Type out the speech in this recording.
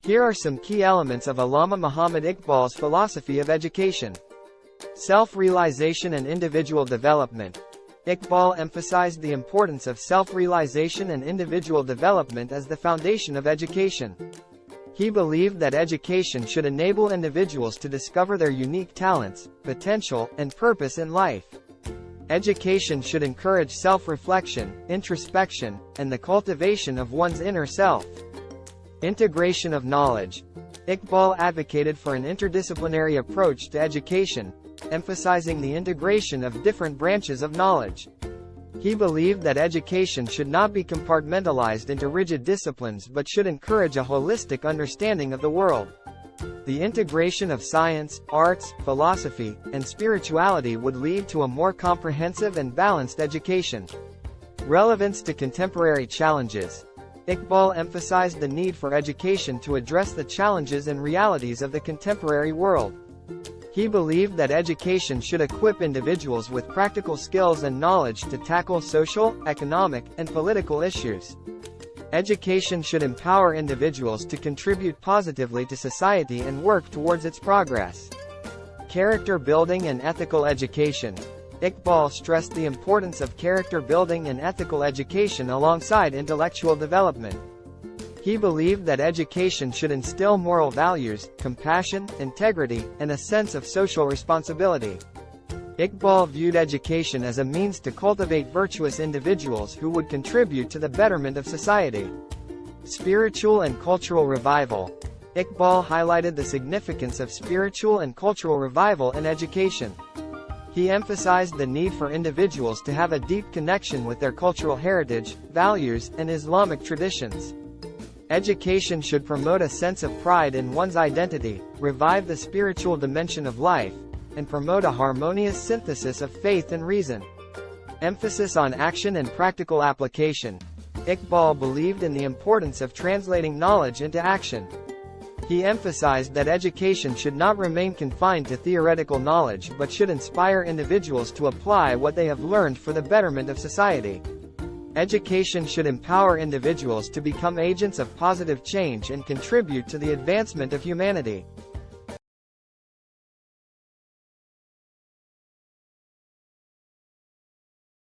Here are some key elements of Allama Iqbal's philosophy of education. Self-realization and individual development. Iqbal emphasized the importance of self-realization and individual development as the foundation of education. He believed that education should enable individuals to discover their unique talents, potential, and purpose in life. Education should encourage self-reflection, introspection, and the cultivation of one's inner self. Integration of knowledge. Iqbal advocated for an interdisciplinary approach to education, emphasizing the integration of different branches of knowledge. He believed that education should not be compartmentalized into rigid disciplines but should encourage a holistic understanding of the world. The integration of science, arts, philosophy, and spirituality would lead to a more comprehensive and balanced education. Relevance to contemporary challenges. Iqbal emphasized the need for education to address the challenges and realities of the contemporary world. He believed that education should equip individuals with practical skills and knowledge to tackle social, economic, and political issues. Education should empower individuals to contribute positively to society and work towards its progress. Character building and ethical education. Iqbal stressed the importance of character building and ethical education alongside intellectual development. He believed that education should instill moral values, compassion, integrity, and a sense of social responsibility. Iqbal viewed education as a means to cultivate virtuous individuals who would contribute to the betterment of society. Spiritual and cultural revival. Iqbal highlighted the significance of spiritual and cultural revival in education. He emphasized the need for individuals to have a deep connection with their cultural heritage, values, and Islamic traditions. Education should promote a sense of pride in one's identity, revive the spiritual dimension of life, and promote a harmonious synthesis of faith and reason. Emphasis on action and practical application. Iqbal believed in the importance of translating knowledge into action. He emphasized that education should not remain confined to theoretical knowledge but should inspire individuals to apply what they have learned for the betterment of society. Education should empower individuals to become agents of positive change and contribute to the advancement of humanity.